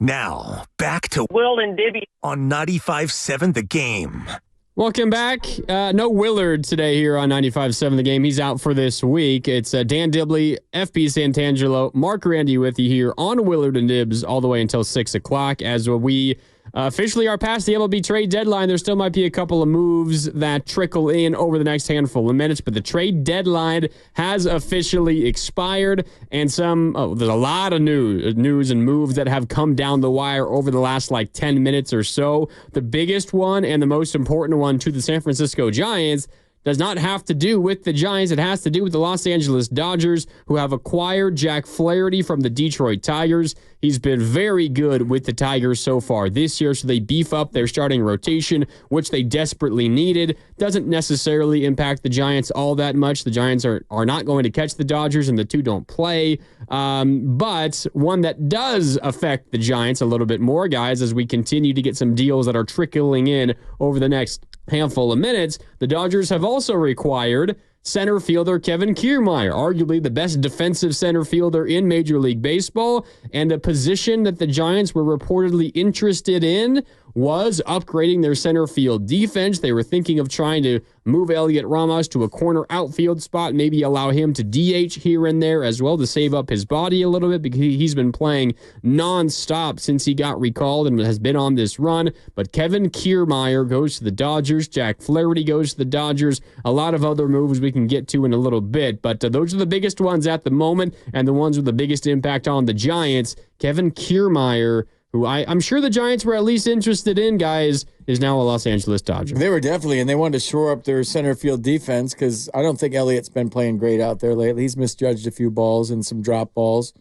Now, back to Will and Dibby on 95.7 The Game. Welcome back. No Willard today here on 95.7 The Game. He's out for this week. It's Dan Dibley, FB Santangelo, Mark Randy with you here on Willard and Dibs all the way until 6 o'clock as we officially are past the MLB trade deadline. There still might be a couple of moves that trickle in over the next handful of minutes, but the trade deadline has officially expired, and there's a lot of news and moves that have come down the wire over the last 10 minutes or so. The biggest one and the most important one to the San Francisco Giants does not have to do with the Giants. It has to do with the Los Angeles Dodgers, who have acquired Jack Flaherty from the Detroit Tigers. He's been very good with the Tigers so far this year, so they beef up their starting rotation, which they desperately needed. Doesn't necessarily impact the Giants all that much. The Giants are not going to catch the Dodgers, and the two don't play. But one that does affect the Giants a little bit more, guys, as we continue to get some deals that are trickling in over the next handful of minutes. The Dodgers have also required center fielder Kevin Kiermaier, arguably the best defensive center fielder in Major League Baseball, and a position that the Giants were reportedly interested in was upgrading their center field defense. They were thinking of trying to move Elliot Ramos to a corner outfield spot, maybe allow him to DH here and there as well to save up his body a little bit, because he's been playing nonstop since he got recalled and has been on this run. But Kevin Kiermaier goes to the Dodgers. Jack Flaherty goes to the Dodgers. A lot of other moves we can get to in a little bit, but those are the biggest ones at the moment and the ones with the biggest impact on the Giants. Kevin Kiermaier, who I'm sure the Giants were at least interested in, guys, is now a Los Angeles Dodger. They were definitely, and they wanted to shore up their center field defense because I don't think Elliott's been playing great out there lately. He's misjudged a few balls and some drop balls.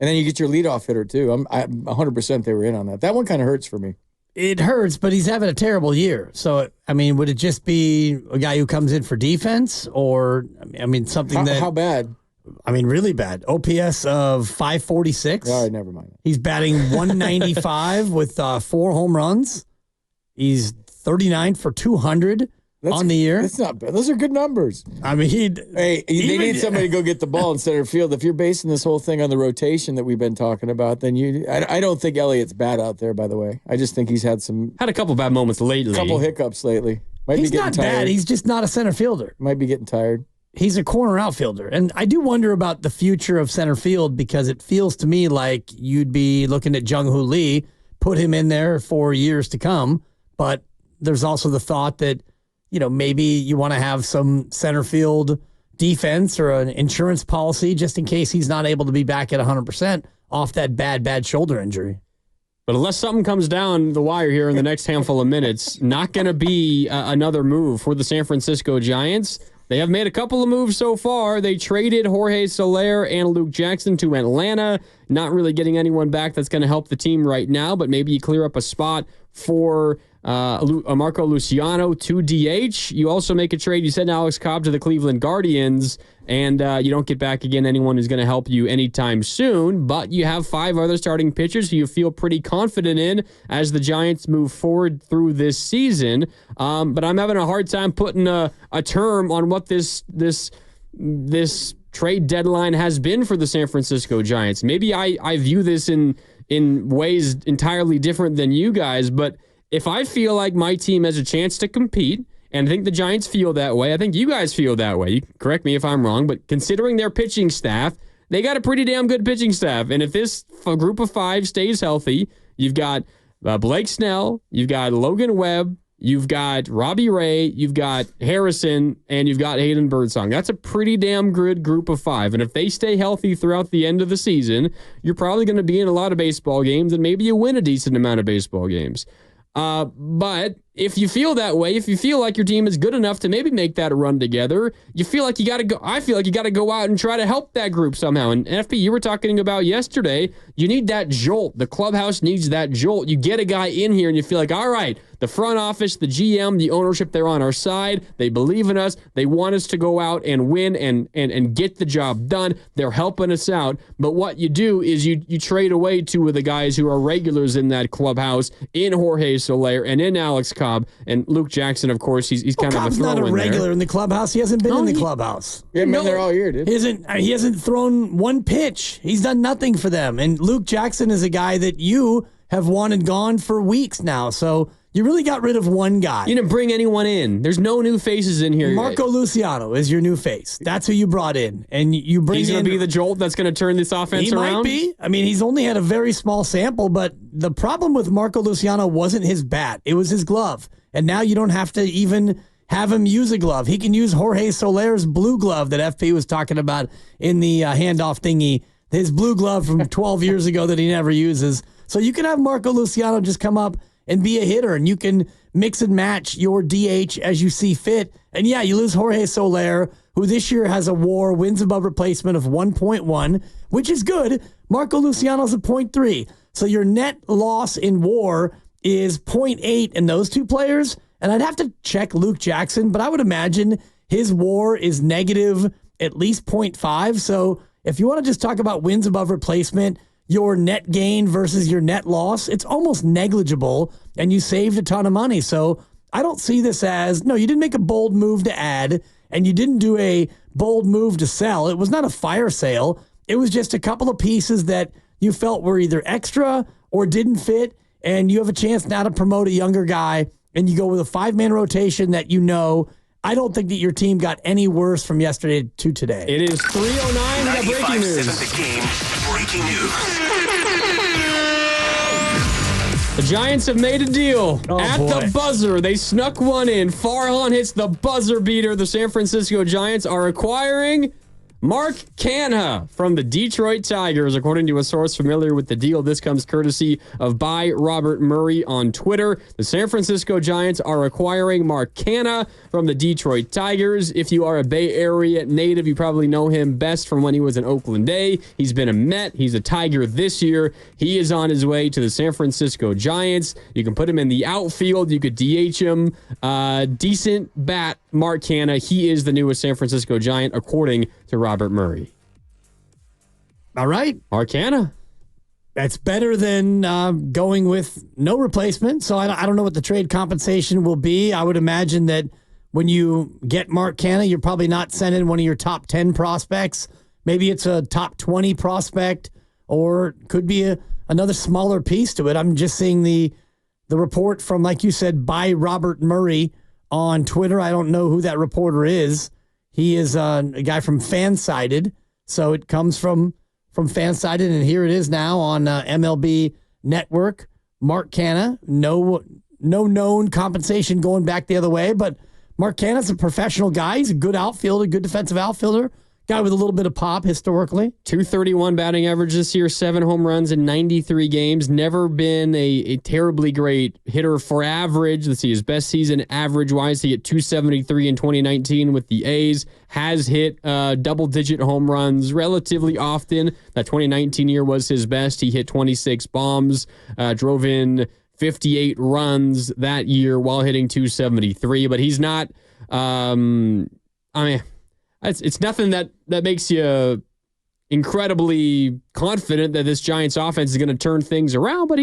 And then you get your leadoff hitter, too. I'm 100% they were in on that. That one kind of hurts for me. It hurts, but he's having a terrible year. So, would it just be a guy who comes in for defense or, something How bad? Really bad. OPS of 546. All right, never mind. He's batting 195 with 4 home runs. He's 39 for 200 on the year. That's not bad. Those are good numbers. They need somebody to go get the ball in center field. If you're basing this whole thing on the rotation that we've been talking about, then I don't think Elliott's bad out there, by the way. I just think he's had a couple bad moments lately. Couple hiccups lately. He's not bad. He's just not a center fielder. Might be getting tired. He's a corner outfielder. And I do wonder about the future of center field because it feels to me like you'd be looking at Jung-Hoo Lee, put him in there for years to come. But there's also the thought that, maybe you want to have some center field defense or an insurance policy just in case he's not able to be back at 100% off that bad shoulder injury. But unless something comes down the wire here in the next handful of minutes, not going to be another move for the San Francisco Giants. They have made a couple of moves so far. They traded Jorge Soler and Luke Jackson to Atlanta, not really getting anyone back that's going to help the team right now, but maybe you clear up a spot for Marco Luciano to DH. You also make a trade. You send Alex Cobb to the Cleveland Guardians, and you don't get back again anyone who's going to help you anytime soon, but you have 5 other starting pitchers who you feel pretty confident in as the Giants move forward through this season. But I'm having a hard time putting a term on what this trade deadline has been for the San Francisco Giants. Maybe I view this in ways entirely different than you guys, but if I feel like my team has a chance to compete, and I think the Giants feel that way, I think you guys feel that way. You can correct me if I'm wrong, but considering their pitching staff, they got a pretty damn good pitching staff. And if this group of 5 stays healthy, you've got Blake Snell, you've got Logan Webb, you've got Robbie Ray, you've got Harrison, and you've got Hayden Birdsong. That's a pretty damn good group of 5. And if they stay healthy throughout the end of the season, you're probably going to be in a lot of baseball games, and maybe you win a decent amount of baseball games. But if you feel that way, if you feel like your team is good enough to maybe make that a run together, you feel like you got to go. I feel like you got to go out and try to help that group somehow. And FP, you were talking about yesterday, you need that jolt. The clubhouse needs that jolt. You get a guy in here and you feel like, all right, the front office, the GM, the ownership, they're on our side. They believe in us. They want us to go out and win and get the job done. They're helping us out. But what you do is you trade away 2 of the guys who are regulars in that clubhouse, in Jorge Soler and in Alex Cobb. And Luke Jackson, of course, he's kind of a throw in there. Cobb's not a regular in the clubhouse. He hasn't been in the clubhouse. He hasn't been there all year, dude. He hasn't thrown one pitch. He's done nothing for them. And Luke Jackson is a guy that you have won and gone for weeks now. So you really got rid of one guy. You didn't bring anyone in. There's no new faces in here. Marco Luciano is your new face. That's who you brought in. And you bring He's in... going to be the jolt that's going to turn this offense around? He might be. I mean, he's only had a very small sample, but the problem with Marco Luciano wasn't his bat. It was his glove. And now you don't have to even have him use a glove. He can use Jorge Soler's blue glove that FP was talking about in the handoff thingy. His blue glove from 12 years ago that he never uses. So you can have Marco Luciano just come up and be a hitter, and you can mix and match your DH as you see fit. And yeah, you lose Jorge Soler, who this year has a WAR, wins above replacement of 1.1, which is good. Marco Luciano's a 0.3. So your net loss in WAR is 0.8 in those two players. And I'd have to check Luke Jackson, but I would imagine his WAR is negative at least 0.5. So if you want to just talk about wins above replacement, your net gain versus your net loss, it's almost negligible, and you saved a ton of money. So I don't see this as, no, you didn't make a bold move to add, and you didn't do a bold move to sell. It was not a fire sale. It was just a couple of pieces that you felt were either extra or didn't fit, and you have a chance now to promote a younger guy, and you go with a 5-man rotation that you know. I don't think that your team got any worse from yesterday to today. It is 3:09. We got breaking news. The game. Breaking news. The Giants have made a deal at boy. the buzzer. They snuck one in. Farhan hits the buzzer beater. The San Francisco Giants are acquiring Mark Canha from the Detroit Tigers. According to a source familiar with the deal, this comes courtesy of by Robert Murray on Twitter. The San Francisco Giants are acquiring Mark Canha from the Detroit Tigers. If you are a Bay Area native, you probably know him best from when he was in Oakland A. He's been a Met. He's a Tiger this year. He is on his way to the San Francisco Giants. You can put him in the outfield. You could DH him. Decent bat, Mark Canha. He is the newest San Francisco Giant, according to Robert Murray. All right. Mark Canha. That's better than going with no replacement. So I don't know what the trade compensation will be. I would imagine that when you get Mark Canha, you're probably not sending one of your top 10 prospects. Maybe it's a top 20 prospect, or could be another smaller piece to it. I'm just seeing the report from, like you said, by Robert Murray on Twitter. I don't know who that reporter is. He is a guy from Fansided, so it comes from Fansided, and here it is now on MLB Network. Mark Canha, no known compensation going back the other way, but Mark Canha's a professional guy. He's a good outfielder, good defensive outfielder. Guy with a little bit of pop historically. 231 batting average this year, 7 home runs in 93 games. Never been a terribly great hitter for average. Let's see, his best season average-wise, he hit 273 in 2019 with the A's. Has hit double-digit home runs relatively often. That 2019 year was his best. He hit 26 bombs, drove in 58 runs that year while hitting 273. But he's not, It's nothing that makes you incredibly confident that this Giants offense is going to turn things around, but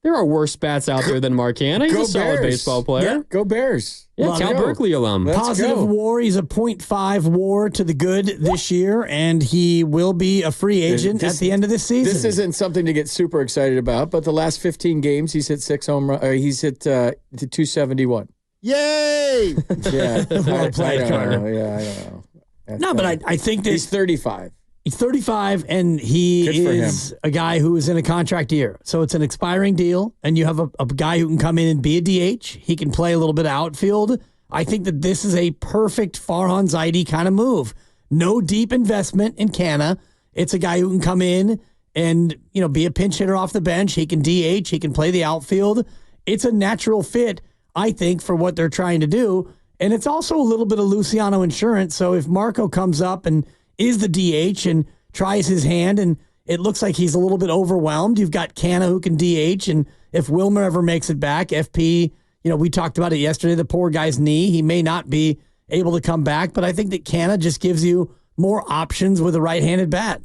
there are worse bats out there than Mark Canha. He's a solid baseball player. Yeah, go Bears. Yeah, Cal Berkeley alum. Positive WAR. He's a 0.5 WAR to the good this year, and he will be a free agent at the end of this season. This isn't something to get super excited about, but the last 15 games, he's hit 6 home runs. He's hit 271. Yay! Yeah, Well played, Carter. Yeah, I don't know. No, but I think that he's 35. He's 35, and he Good for is him. a guy who is in a contract year. So it's an expiring deal, and you have a guy who can come in and be a DH. He can play a little bit of outfield. I think that this is a perfect Farhan Zaidi kind of move. No deep investment in Canha. It's a guy who can come in and be a pinch hitter off the bench. He can DH. He can play the outfield. It's a natural fit, I think, for what they're trying to do. And it's also a little bit of Luciano insurance. So if Marco comes up and is the DH and tries his hand and it looks like he's a little bit overwhelmed, you've got Canha who can DH. And if Wilmer ever makes it back, FP, we talked about it yesterday, the poor guy's knee, he may not be able to come back. But I think that Canha just gives you more options with a right-handed bat.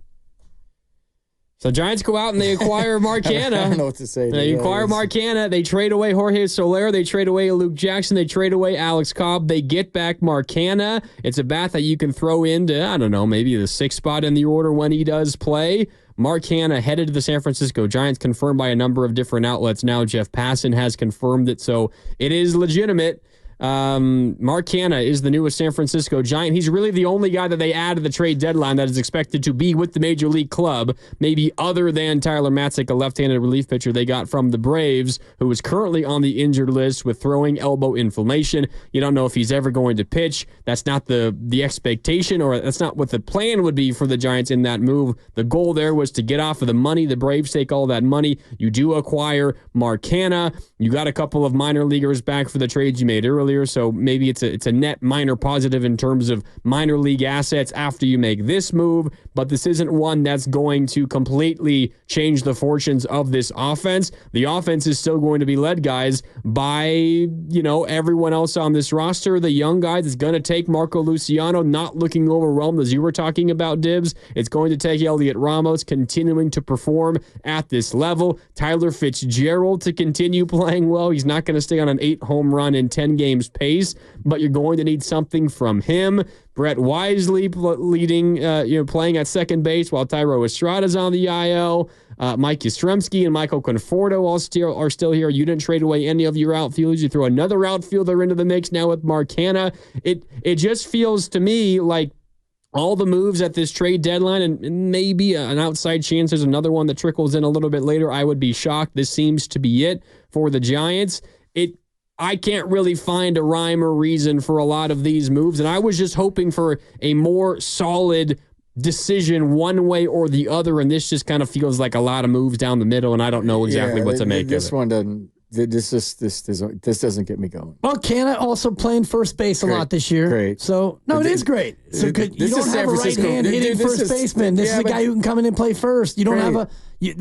So Giants go out and they acquire Mark Canha. I don't know what to say. They acquire Mark Canha. They trade away Jorge Soler. They trade away Luke Jackson. They trade away Alex Cobb. They get back Mark Canha. It's a bat that you can throw into, I don't know, maybe the 6th spot in the order when he does play. Mark Canha headed to the San Francisco Giants, confirmed by a number of different outlets. Now Jeff Passan has confirmed it, so it is legitimate. Mark Canha is the newest San Francisco Giant. He's really the only guy that they add to the trade deadline that is expected to be with the Major League club, maybe other than Tyler Matzik, a left-handed relief pitcher they got from the Braves, who is currently on the injured list with throwing elbow inflammation. You don't know if he's ever going to pitch. That's not the expectation, or that's not what the plan would be for the Giants in that move. The goal there was to get off of the money. The Braves take all that money. You do acquire Mark Canha. You got a couple of minor leaguers back for the trades you made earlier. So maybe it's a net minor positive in terms of minor league assets after you make this move, but this isn't one that's going to completely change the fortunes of this offense. The offense is still going to be led, guys, by, everyone else on this roster. The young guys, it's going to take Marco Luciano not looking overwhelmed, as you were talking about, Dibs. It's going to take Elliot Ramos continuing to perform at this level. Tyler Fitzgerald to continue playing well. He's not going to stay on an 8-home run in 10 games pace, but you're going to need something from him. Brett Wisely playing at second base while Tyro Estrada's on the IL. Mike Yastrzemski and Michael Conforto are still here. You didn't trade away any of your outfielders. You throw another outfielder into the mix now with Mark Canha. It just feels to me like all the moves at this trade deadline, and maybe an outside chance there's another one that trickles in a little bit later. I would be shocked. This seems to be it for the Giants. I can't really find a rhyme or reason for a lot of these moves, and I was just hoping for a more solid decision one way or the other, and this just kind of feels like a lot of moves down the middle, and I don't know exactly what to make of it. This one doesn't. This doesn't get me going. Well, Canha also playing first base a lot this year. Great. So it is great. So you don't have a right hand hitting first baseman. This is a guy who can come in and play first. You don't have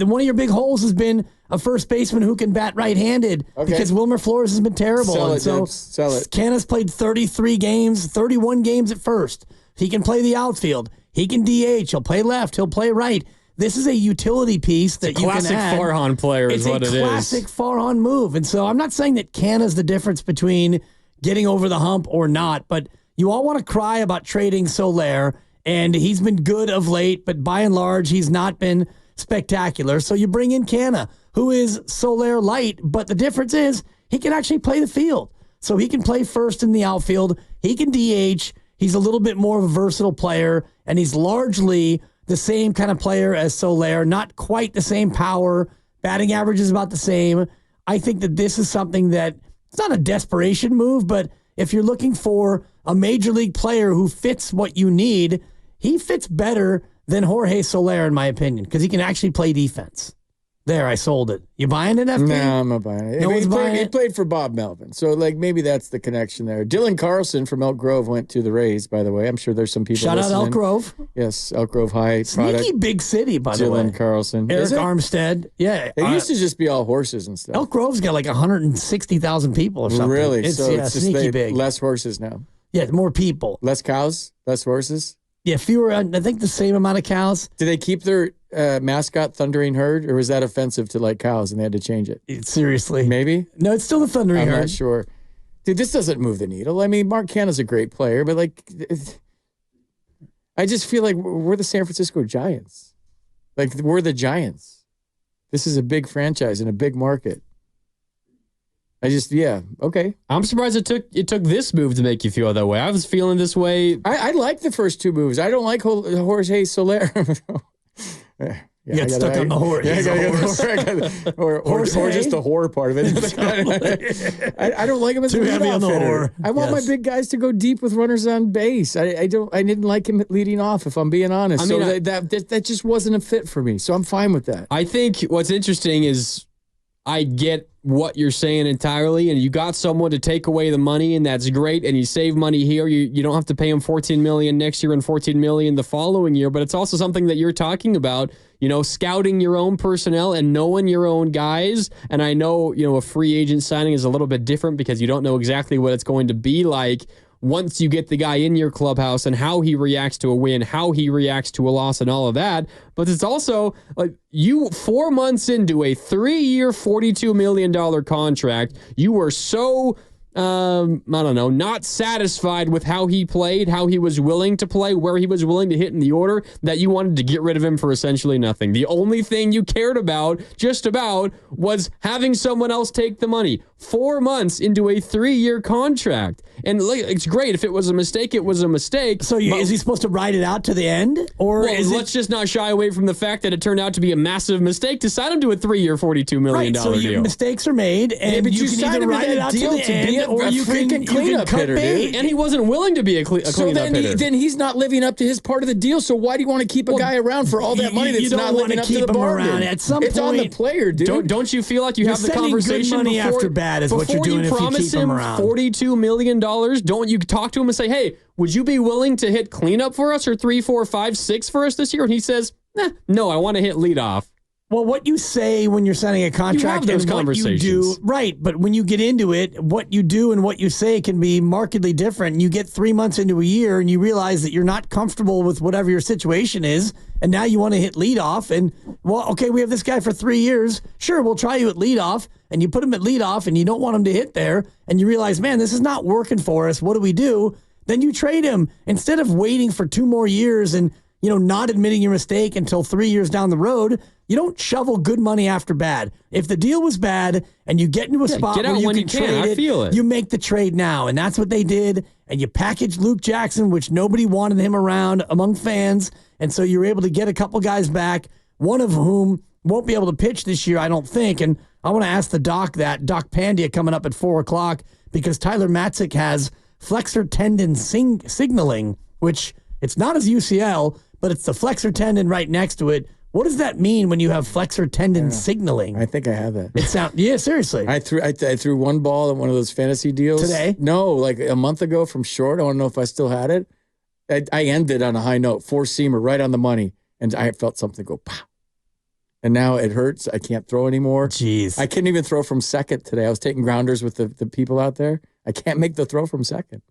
one of your big holes has been a first baseman who can bat right-handed because Wilmer Flores has been terrible. Sell it. Canha's played 31 games at first. He can play the outfield. He can DH. He'll play left. He'll play right. This is a utility piece that you can add. Classic Farhan player is what it is. It's a classic Farhan move. And so I'm not saying that Canha's the difference between getting over the hump or not, but you all want to cry about trading Soler, and he's been good of late, but by and large, he's not been spectacular. So you bring in Canha, who is Soler light, but the difference is he can actually play the field. So he can play first in the outfield. He can DH. He's a little bit more of a versatile player, and he's largely the same kind of player as Soler, not quite the same power. Batting average is about the same. I think that this is something that it's not a desperation move, but if you're looking for a major league player who fits what you need, he fits better than Jorge Soler, in my opinion, because he can actually play defense. There, I sold it. You buying it, FP? No, I'm not buying it. No one's buying it? He played for Bob Melvin, so maybe that's the connection there. Dylan Carlson from Elk Grove went to the Rays, by the way. I'm sure there's some people Shout listening. out Elk Grove. Yes, Elk Grove High. Sneaky big city, by the way. Dylan Carlson. Eric Armstead. Yeah. It used to just be all horses and stuff. Elk Grove's got like 160,000 people or something. Really? It's just sneaky big. Less horses now. Yeah, more people. Less cows? Less horses? Yeah, fewer, I think the same amount of cows. Do they keep their mascot Thundering Herd, or was that offensive to cows and they had to change it? Seriously. Maybe? No, it's still the Thundering Herd. I'm not sure. Dude, this doesn't move the needle. I mean, Mark Canha's a great player, but I just feel like we're the San Francisco Giants. We're the Giants. This is a big franchise in a big market. Okay. I'm surprised it took this move to make you feel that way. I was feeling this way. I like the first two moves. I don't like Jorge Soler. You got stuck on the horse. Yeah, or just the whore part of it. I don't like him as too heavy on the whore. I want my big guys to go deep with runners on base. I didn't like him leading off, if I'm being honest. That just wasn't a fit for me. So I'm fine with that. I think what's interesting is I get what you're saying entirely, and you got someone to take away the money, and that's great, and you save money here. You don't have to pay him $14 million next year and $14 million the following year, but it's also something that you're talking about, scouting your own personnel and knowing your own guys. And I know, a free agent signing is a little bit different because you don't know exactly what it's going to be like once you get the guy in your clubhouse and how he reacts to a win, how he reacts to a loss and all of that. But it's also you 4 months into a 3-year, $42 million contract, you were so I don't know, not satisfied with how he played, how he was willing to play, where he was willing to hit in the order, that you wanted to get rid of him for essentially nothing. The only thing you cared about, just about, was having someone else take the money. 4 months into a 3-year contract. And it's great. If it was a mistake, it was a mistake. So is he supposed to ride it out to the end? Or let's just not shy away from the fact that it turned out to be a massive mistake to sign him to a 3-year, $42 million deal. Mistakes are made, and but you can either ride it out to the end, or you can cut bait. And he wasn't willing to be a cleanup hitter. Then he's not living up to his part of the deal. So why do you want to keep a guy around for all that money that's not living up to the bargain? At some it's point, on the player, dude. Don't you feel like you have the conversation good money before, after bad is what you're doing if you keep him around? $42 million. Don't you talk to him and say, hey, would you be willing to hit cleanup for us, or 3, 4, 5, 6 for us this year? And he says, no, I want to hit leadoff. Well, what you say when you're signing a contract those and what you do, right? But when you get into it, what you do and what you say can be markedly different. And you get 3 months into a year and you realize that you're not comfortable with whatever your situation is, and now you want to hit leadoff. And well, okay, we have this guy for 3 years. Sure, we'll try you at leadoff, and you put him at leadoff, and you don't want him to hit there, and you realize, man, this is not working for us. What do we do? Then you trade him instead of waiting for 2 more years and not admitting your mistake until 3 years down the road. You don't shovel good money after bad. If the deal was bad and you get into a spot where you can trade it, you make the trade now. And that's what they did. And you packaged Luke Jackson, which nobody wanted him around among fans. And so you're able to get a couple guys back, one of whom won't be able to pitch this year, I don't think. And I want to ask the doc Doc Pandya coming up at 4 o'clock, because Tyler Matzik has flexor tendon signaling, which it's not his UCL, but it's the flexor tendon right next to it. What does that mean when you have flexor tendon signaling? I think I have that. Yeah, seriously. I threw one ball in one of those fantasy deals today. No, like a month ago from short. I don't know if I still had it. I ended on a high note, 4-seamer right on the money, and I felt something go pow. And now it hurts. I can't throw anymore. Jeez, I couldn't even throw from second today. I was taking grounders with the people out there. I can't make the throw from second.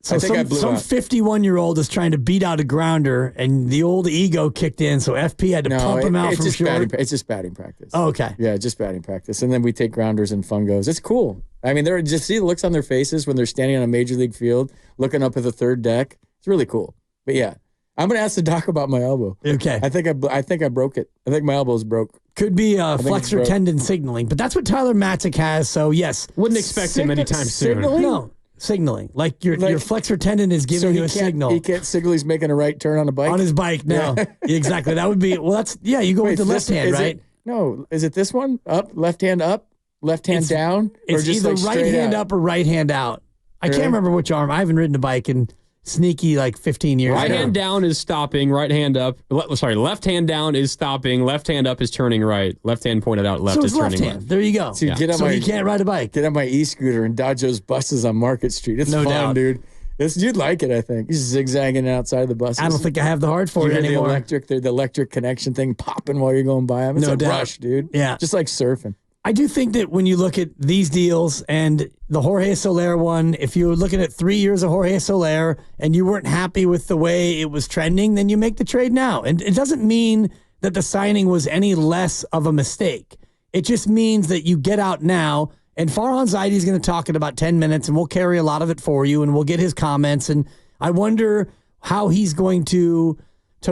So some 51-year-old is trying to beat out a grounder, and the old ego kicked in, so FP had to pump him out from short. It's just batting practice. Oh, okay. Yeah, just batting practice. And then we take grounders and fungos. It's cool. I mean, they're just see the looks on their faces when they're standing on a major league field, looking up at the third deck. It's really cool. But yeah, I'm going to ask the doc about my elbow. Okay. I think I broke it. I think my elbow's broke. Could be flexor tendon signaling, but that's what Tyler Matzik has, so yes. Wouldn't expect him anytime soon. No. Signaling, like your flexor tendon is giving you a signal. He can't signal he's making a right turn on a bike? On his bike, no. Yeah. Exactly. That would be, you go with the left hand, right? No. Is it this one? Up, left hand down? It's or just either right hand up or right hand out. I can't remember which arm. I haven't ridden a bike in sneaky 15 years. Right hand down is stopping, right hand up. Left hand down is stopping, left hand up is turning right. Left hand pointed out, left is turning left. There you go. So, you can't ride a bike. Get on my e-scooter and dodge those buses on Market Street. It's fun, dude. You'd like it, I think. You're zigzagging outside the buses. I don't think I have the heart for it anymore. The electric connection thing popping while you're going by them. It's a rush, dude. Yeah. Just like surfing. I do think that when you look at these deals and the Jorge Soler one, if you were looking at 3 years of Jorge Soler and you weren't happy with the way it was trending, then you make the trade now. And it doesn't mean that the signing was any less of a mistake. It just means that you get out now, and Farhan Zaidi is going to talk in about 10 minutes, and we'll carry a lot of it for you, and we'll get his comments. And I wonder how he's going to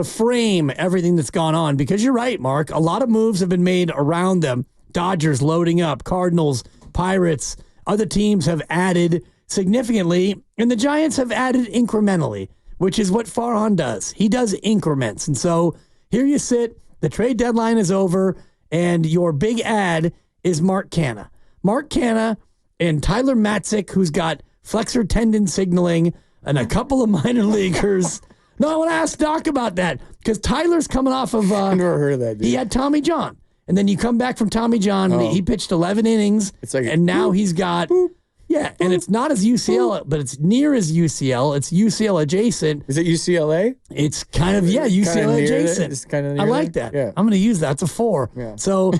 frame everything that's gone on, because you're right, Mark. A lot of moves have been made around them. Dodgers loading up, Cardinals, Pirates, other teams have added significantly, and the Giants have added incrementally, which is what Farhan does. He does increments. And so here you sit, the trade deadline is over, and your big ad is Mark Canha. Mark Canha and Tyler Matzik, who's got flexor tendon signaling, and a couple of minor leaguers. No, I want to ask Doc about that, because Tyler's coming off of... I've never heard of that, dude. He had Tommy John. And then you come back from Tommy John. Oh. He pitched 11 innings, and now he's got, and it's not his UCL, but it's near his UCL. It's UCL adjacent. Is it UCLA? It's kind of, UCL adjacent. It's kind of I like that. Yeah. I'm going to use that. It's a 4. Yeah. So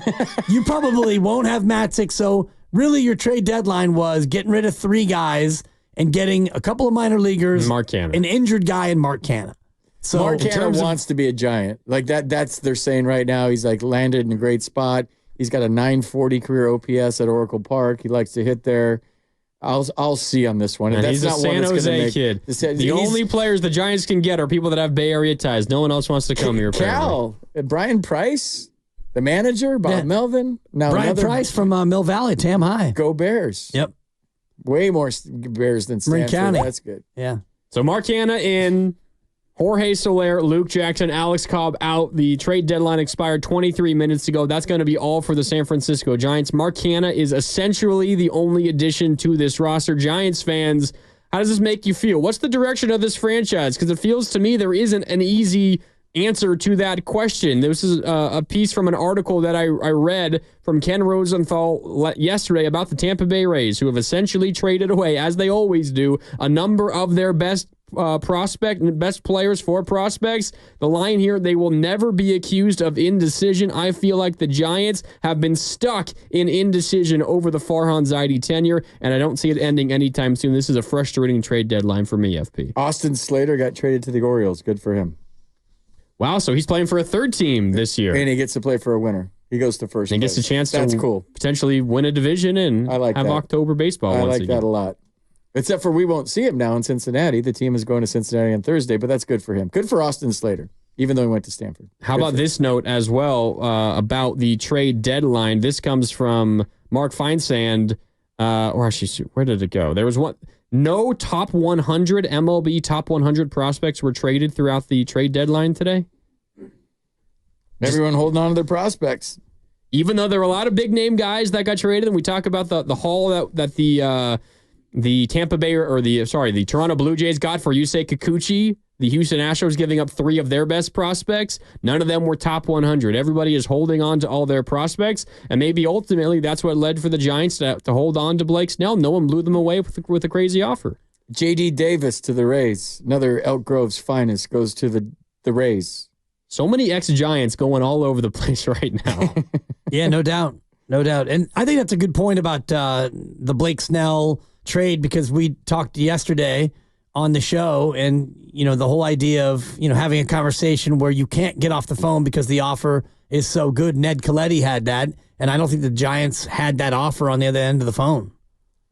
you probably won't have Matzik. So really your trade deadline was getting rid of 3 guys and getting a couple of minor leaguers, Mark Canha, an injured guy, and Mark Canha. So Mark Canha wants to be a Giant. Like that's they're saying right now. He's landed in a great spot. He's got a 940 career OPS at Oracle Park. He likes to hit there. I'll see on this one. And That's he's a not San one that's Jose make, kid. The he's- only players the Giants can get are people that have Bay Area ties. No one else wants to come here. Cal, Brian Price, the manager, Bob Melvin. Now Brian Price from Mill Valley, Tam High. Go Bears. Yep. Way more Bears than Marin Stanford. County. That's good. Yeah. So Mark Canha in, Jorge Soler, Luke Jackson, Alex Cobb out. The trade deadline expired 23 minutes ago. That's going to be all for the San Francisco Giants. Mark Canha is essentially the only addition to this roster. Giants fans, how does this make you feel? What's the direction of this franchise? Because it feels to me there isn't an easy answer to that question. This is a piece from an article that I read from Ken Rosenthal yesterday about the Tampa Bay Rays, who have essentially traded away, as they always do, a number of their best best players for prospects. The line here, they will never be accused of indecision. I feel like the Giants have been stuck in indecision over the Farhan Zaidi tenure, and I don't see it ending anytime soon. This is a frustrating trade deadline for me, FP. Austin Slater got traded to the Orioles. Good for him. Wow, so he's playing for a third team this year. And he gets to play for a winner. He goes to first. And gets a chance That's to cool. potentially win a division and I like have that. October baseball I once like again. that a lot. Except for we won't see him now in Cincinnati. The team is going to Cincinnati on Thursday, but that's good for him. Good for Austin Slater, even though he went to Stanford. How about this note as well about the trade deadline? This comes from Mark Feinsand. Or actually, where did it go? There was one. No top 100 MLB top 100 prospects were traded throughout the trade dedeadline today. Everyone holding on to their prospects. Even though there were a lot of big name guys that got traded, and we talk about the haul that the Tampa Bay the Toronto Blue Jays got for Yusei Kikuchi, the Houston Astros giving up 3 of their best prospects. None of them were top 100. Everybody is holding on to all their prospects, and maybe ultimately that's what led for the Giants to hold on to Blake Snell. No one blew them away with a crazy offer. J.D. Davis to the Rays. Another Elk Grove's finest goes to the Rays. So many ex-Giants going all over the place right now. Yeah, no doubt. No doubt. And I think that's a good point about the Blake Snell trade, because we talked yesterday on the show, and the whole idea of having a conversation where you can't get off the phone because the offer is so good. Ned Coletti had that, and I don't think the Giants had that offer on the other end of the phone.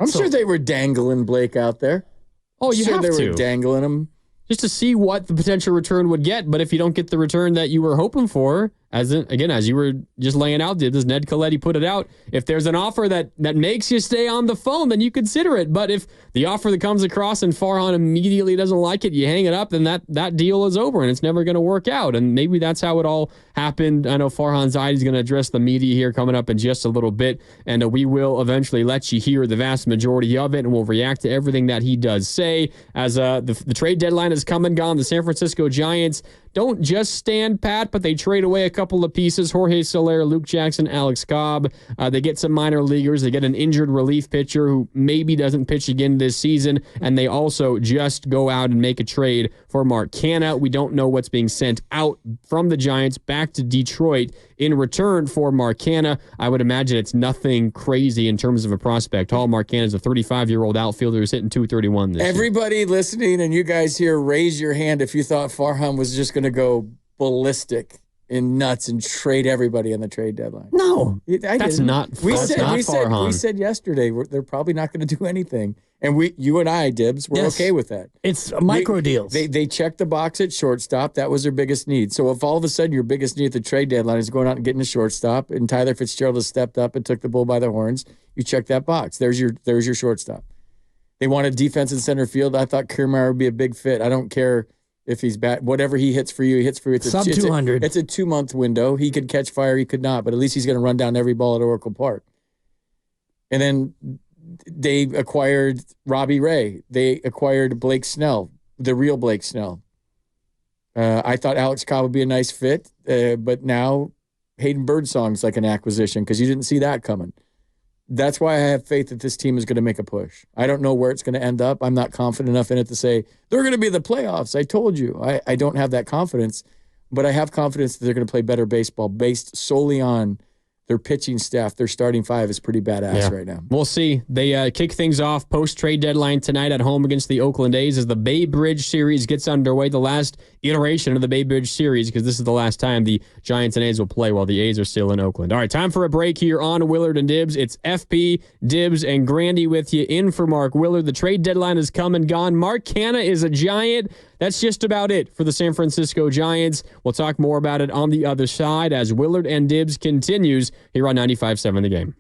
I'm sure they were dangling Blake out there. Oh, you have they to. were dangling him. Just to see what the potential return would get. But if you don't get the return that you were hoping for, as you were just laying out, this Ned Coletti put it out, if there's an offer that makes you stay on the phone, then you consider it. But if the offer that comes across and Farhan immediately doesn't like it, you hang it up, then that deal is over and it's never going to work out. And maybe that's how it all happened. I know Farhan Zaidi is going to address the media here coming up in just a little bit, and we will eventually let you hear the vast majority of it, and we'll react to everything that he does say. As the trade deadline has come and gone, the San Francisco Giants don't just stand pat, but they trade away a couple of pieces. Jorge Soler, Luke Jackson, Alex Cobb. They get some minor leaguers. They get an injured relief pitcher who maybe doesn't pitch again this season. And they also just go out and make a trade for Mark Canha. We don't know what's being sent out from the Giants back to Detroit in return for Mark Canha. I would imagine it's nothing crazy in terms of a prospect haul. Mark Canha is a 35-year-old outfielder who's hitting .231 this year. Everybody listening and you guys here, raise your hand if you thought Farhan was just going to go ballistic and nuts and trade everybody on the trade deadline. No, that's not Farhan. We said yesterday they're probably not going to do anything, and you and I, Dibs, we're okay with that. It's micro deals. They checked the box at shortstop. That was their biggest need. So if all of a sudden your biggest need at the trade deadline is going out and getting a shortstop, and Tyler Fitzgerald has stepped up and took the bull by the horns, you check that box. There's your shortstop. They wanted defense in center field. I thought Kiermaier would be a big fit. I don't care if he's bad. Whatever he hits for you, he hits for you. It's sub 200. It's a 2-month window. He could catch fire. He could not. But at least he's going to run down every ball at Oracle Park. And then they acquired Robbie Ray. They acquired Blake Snell, the real Blake Snell. I thought Alex Cobb would be a nice fit, but now Hayden Birdsong's like an acquisition because you didn't see that coming. That's why I have faith that this team is going to make a push. I don't know where it's going to end up. I'm not confident enough in it to say they're going to be the playoffs. I told you. I don't have that confidence, but I have confidence that they're going to play better baseball based solely on their pitching staff, their starting five is pretty badass right now. We'll see. They kick things off post-trade deadline tonight at home against the Oakland A's as the Bay Bridge Series gets underway, the last iteration of the Bay Bridge Series, because this is the last time the Giants and A's will play while the A's are still in Oakland. All right, time for a break here on Willard and Dibs. It's FP, Dibs, and Grandy with you in for Mark Willard. The trade deadline has come and gone. Mark Canha is a Giant. That's just about it for the San Francisco Giants. We'll talk more about it on the other side as Willard and Dibs continues here on 95.7 The Game.